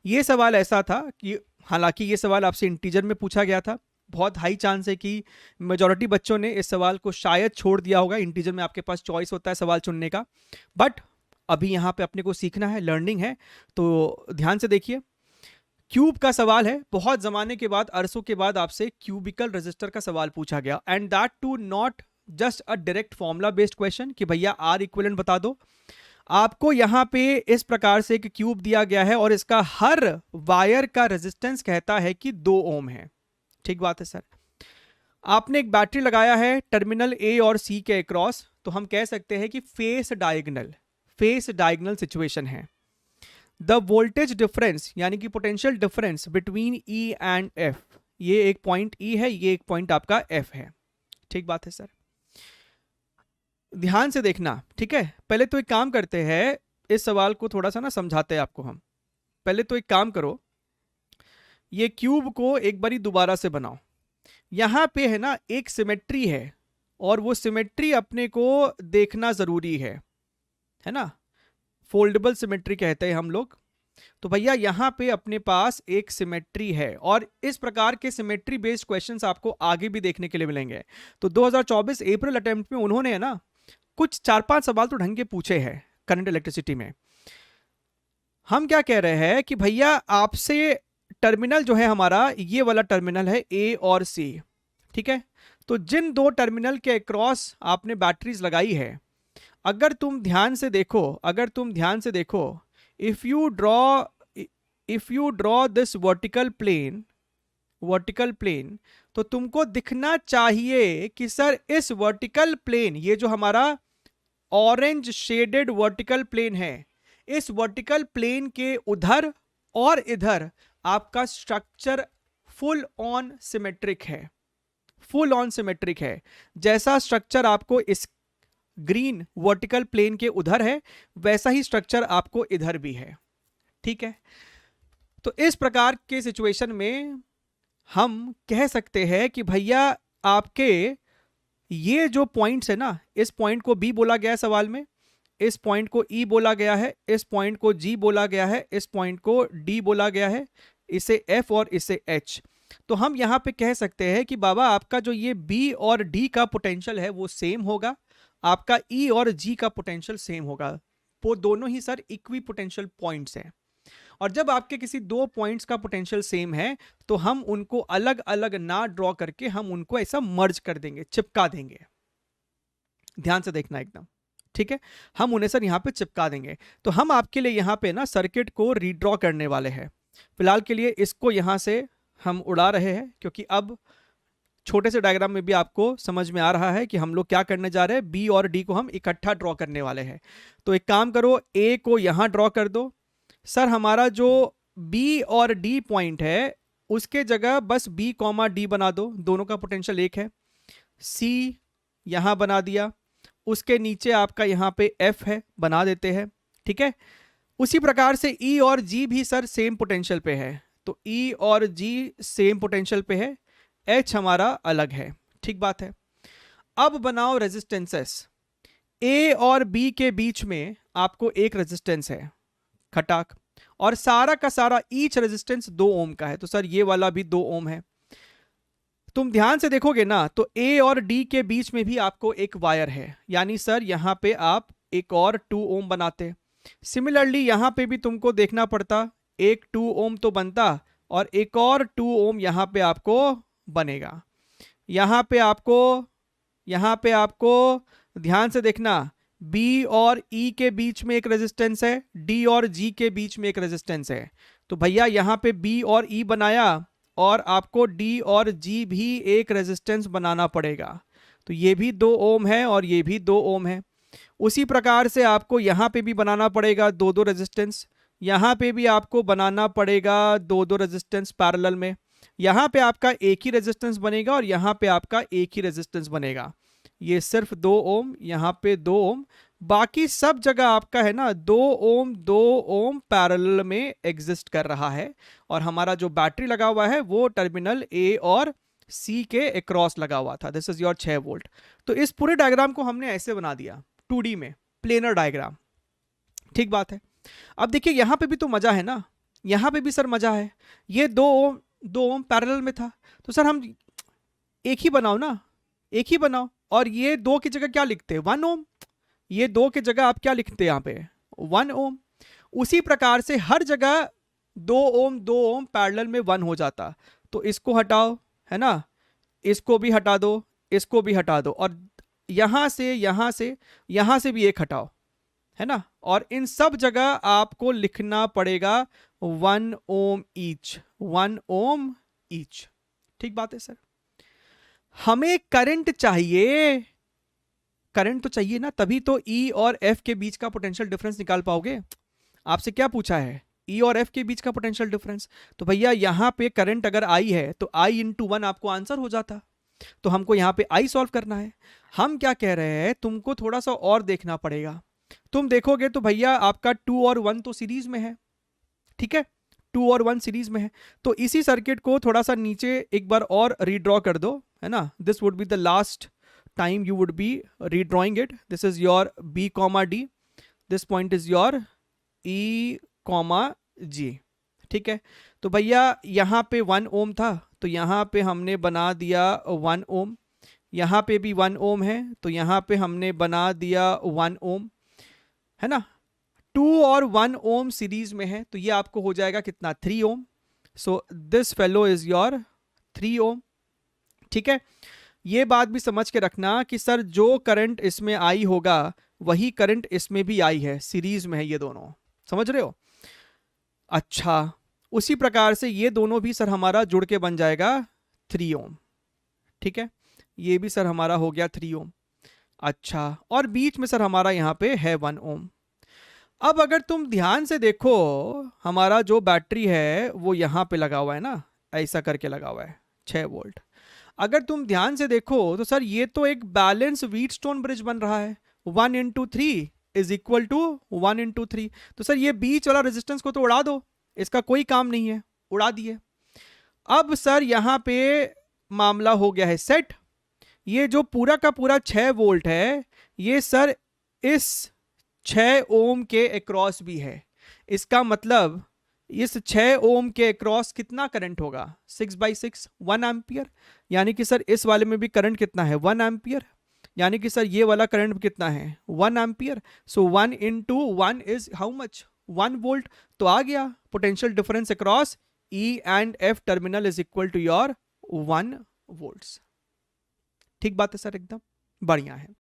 ये सवाल ऐसा था कि हालांकि ये सवाल आपसे इंटीजर में पूछा गया था, बहुत हाई चांस है कि मेजॉरिटी बच्चों ने इस सवाल को शायद छोड़ दिया होगा। इंटीजर में आपके पास चॉइस होता है सवाल चुनने का, बट अभी यहाँ पे अपने को सीखना है, लर्निंग है, तो ध्यान से देखिए। क्यूब का सवाल है, बहुत जमाने के बाद, अरसों के बाद आपसे क्यूबिकल रजिस्टर का सवाल पूछा गया, and that too not just a direct formula based question कि भैया आर इक्विवेलेंट बता दो। आपको यहां पे इस प्रकार से एक क्यूब दिया गया है और इसका हर वायर का रेजिस्टेंस कहता है कि 2 ओम है। ठीक बात है सर। आपने एक बैटरी लगाया है टर्मिनल ए और सी के अक्रॉस, तो हम कह सकते हैं कि फेस डायगोनल सिचुएशन है। द वोल्टेज डिफरेंस यानी कि potential difference between E and F, ये एक पॉइंट ई है, ये एक पॉइंट आपका एफ है। ठीक बात है सर, ध्यान से देखना। ठीक है, पहले तो एक काम करते हैं, इस सवाल को थोड़ा सा ना समझाते हैं आपको हम। पहले तो एक काम करो, ये क्यूब को एक बारी दोबारा से बनाओ। यहां पे है ना एक सिमेट्री है, और वो सिमेट्री अपने को देखना जरूरी है ना, फोल्डेबल सिमेट्री कहते हैं हम लोग। तो भैया यहां पे अपने पास एक सिमेट्री है, और इस प्रकार के सिमेट्री बेस्ड क्वेश्चंस आपको आगे भी देखने के लिए मिलेंगे। तो 2024 अप्रैल अटेम्प्ट में उन्होंने है ना कुछ 4-5 सवाल तो ढंग के पूछे हैं करंट इलेक्ट्रिसिटी में। हम क्या कह रहे हैं कि भैया आपसे टर्मिनल जो है हमारा, ये वाला टर्मिनल है ए और सी, ठीक है। तो जिन 2 टर्मिनल के अक्रॉस आपने बैटरीज लगाई है, अगर तुम ध्यान से देखो, if you draw this vertical plane, तो तुमको दिखना चाहिए कि सर इस वर्टिकल प्लेन, ये जो हमारा ऑरेंज शेडेड वर्टिकल प्लेन है, इस वर्टिकल प्लेन के उधर और इधर आपका स्ट्रक्चर फुल ऑन सिमेट्रिक है। जैसा स्ट्रक्चर आपको इस ग्रीन वर्टिकल प्लेन के उधर है, वैसा ही स्ट्रक्चर आपको इधर भी है। ठीक है, तो इस प्रकार के सिचुएशन में हम कह सकते हैं कि भैया आपके ये जो पॉइंट्स है ना, इस पॉइंट को बी बोला गया है सवाल में, इस पॉइंट को ई बोला गया है, इस पॉइंट को जी बोला गया है, इस पॉइंट को डी बोला गया है, इसे एफ और इसे एच। तो हम यहां पे कह सकते हैं कि बाबा आपका जो ये बी और डी का पोटेंशियल है वो सेम होगा, आपका ई और जी का पोटेंशियल सेम होगा। वो दोनों ही सर इक्वी पोटेंशियल पॉइंट्स हैं, और जब आपके किसी 2 पॉइंट्स का पोटेंशियल सेम है, तो हम उनको अलग अलग ना ड्रॉ करके हम उनको ऐसा मर्ज कर देंगे, चिपका देंगे। ध्यान से देखना एकदम, ठीक है। हम उन्हें सर यहां पे चिपका देंगे। तो हम आपके लिए यहां पे ना सर्किट को रीड्रॉ करने वाले हैं। फिलहाल के लिए इसको यहां से हम उड़ा रहे हैं, क्योंकि अब छोटे से डायग्राम में भी आपको समझ में आ रहा है कि हम लोग क्या करने जा रहे हैं। बी और डी को हम इकट्ठा ड्रॉ करने वाले हैं। तो एक काम करो, ए को यहां ड्रॉ कर दो। सर हमारा जो बी और डी पॉइंट है, उसके जगह बस बी कॉमा डी बना दो, दोनों का पोटेंशियल एक है। सी यहां बना दिया, उसके नीचे आपका यहां पे एफ है, बना देते हैं, ठीक है। उसी प्रकार से ई और जी भी सर सेम पोटेंशियल पे है, तो ई और जी सेम पोटेंशियल पे है, एच हमारा अलग है। ठीक बात है। अब बनाओ रेजिस्टेंसेस। ए और बी के बीच में आपको एक रेजिस्टेंस है, खटाक, और सारा का सारा ईच रेजिस्टेंस 2 ओम का है, तो सर ये वाला भी 2 ओम है। तुम ध्यान से देखोगे ना, तो ए और डी के बीच में भी आपको एक वायर है, यानी सर यहां पे आप एक और 2 ओम बनाते। सिमिलरली यहां पे भी तुमको देखना पड़ता, एक 2 ओम तो बनता और एक और 2 ओम यहां पे आपको बनेगा। यहां पे आपको ध्यान से देखना, B और E के बीच में एक रेजिस्टेंस है, D और G के बीच में एक रेजिस्टेंस है। तो भैया यहां पे B और E बनाया, और आपको D और G भी एक रेजिस्टेंस बनाना पड़ेगा। तो ये भी 2 ओम है और ये भी 2 ओम है। उसी प्रकार से आपको यहां पे भी बनाना पड़ेगा 2-2 रेजिस्टेंस, यहां पे भी आपको बनाना पड़ेगा 2-2 रेजिस्टेंस पैरेलल में। यहां पे आपका एक ही रेजिस्टेंस बनेगा और यहां पे आपका एक ही रेजिस्टेंस बनेगा। ये सिर्फ 2 ओम, यहां पे 2 ओम, बाकी सब जगह आपका है ना 2 ओम पैरेलल में एग्जिस्ट कर रहा है। और हमारा जो बैटरी लगा हुआ है वो टर्मिनल ए और सी के अक्रॉस लगा हुआ था। This is your 6 volt. तो इस पूरे डायग्राम को हमने ऐसे बना दिया 2D में, प्लेनर डायग्राम। ठीक बात है। अब देखिए यहां पे भी तो मजा है ना, यहाँ पे भी सर मजा है, ये 2 ओम पैरेलल में था, तो सर हम एक ही बनाओ ना, एक ही बनाओ, और ये 2 की जगह क्या लिखते हैं 1 ओम, ये 2 की जगह आप क्या लिखते हैं यहाँ पे 1 ओम। उसी प्रकार से हर जगह 2 ओम पैरेलल में 1 हो जाता, तो इसको हटाओ, है ना, इसको भी हटा दो, इसको भी हटा दो, और यहां से यहां से यहां से भी एक हटाओ, है ना, और इन सब जगह आपको लिखना पड़ेगा 1 ओम ईच, 1 ओम ईच। ठीक बात है सर। हमें करंट चाहिए, करंट तो चाहिए ना, तभी तो ई और एफ के बीच का पोटेंशियल डिफरेंस निकाल पाओगे। आपसे क्या पूछा है, ई और एफ के बीच का पोटेंशियल डिफरेंस, तो भैया यहां पे करंट अगर आई है तो आई इंटू 1 आपको आंसर हो जाता, तो हमको यहां पे आई सॉल्व करना है। हम क्या कह रहे हैं, तुमको थोड़ा सा और देखना पड़ेगा। तुम देखोगे तो भैया आपका 2 और 1 तो सीरीज में है, ठीक है, 2 और 1 सीरीज में है, तो इसी सर्किट को थोड़ा सा नीचे एक बार और रीड्रॉ कर दो, है ना, this would be the last time you would be redrawing it. This is your B comma D, this point is your E comma G, ठीक है। तो भैया यहाँ पे 1 ओम था, तो यहाँ पे हमने बना दिया 1 ओम, यहाँ पे भी 1 ओम है, तो यहाँ पे हमने बना दिया 1 ओम, है ना। 2 और 1 ओम सीरीज में है, तो ये आपको हो जाएगा कितना 3 ohm, so this fellow is your 3 ohm, ठीक है। ये बात भी समझ के रखना कि सर जो करंट इसमें आई होगा वही करंट इसमें भी आई है, सीरीज में है ये दोनों, समझ रहे हो। अच्छा, उसी प्रकार से ये दोनों भी सर हमारा जुड़ के बन जाएगा 3 ओम, ठीक है, ये भी सर हमारा हो गया 3 ओम। अच्छा, और बीच में सर हमारा यहाँ पे है 1 ओम। अब अगर तुम ध्यान से देखो, हमारा जो बैटरी है वो यहाँ पे लगा हुआ है ना, ऐसा करके लगा हुआ है 6 वोल्ट। अगर तुम ध्यान से देखो तो सर ये तो एक बैलेंस व्हीटस्टोन ब्रिज बन रहा है, 1 into 3 is equal to 1 into 3, तो सर ये बीच वाला रेजिस्टेंस को तो उड़ा दो, इसका कोई काम नहीं है, उड़ा दिए। अब सर यहाँ पे मामला हो गया है सेट, ये जो पूरा का पूरा 6 वोल्ट है ये सर इस 6 ओम के अक्रॉस भी है, इसका मतलब इस 6 ओम के अक्रॉस कितना करंट होगा 6/6 1 एम्पियर, यानी कि सर इस वाले में भी करंट कितना है 1 एम्पियर, यानी कि सर ये वाला करंट कितना है 1 ampere, so 1 into 1 is how much 1 volt. तो आ गया potential difference across E and F terminal is equal to your 1 volts. ठीक बात है सर, एकदम बढ़िया है।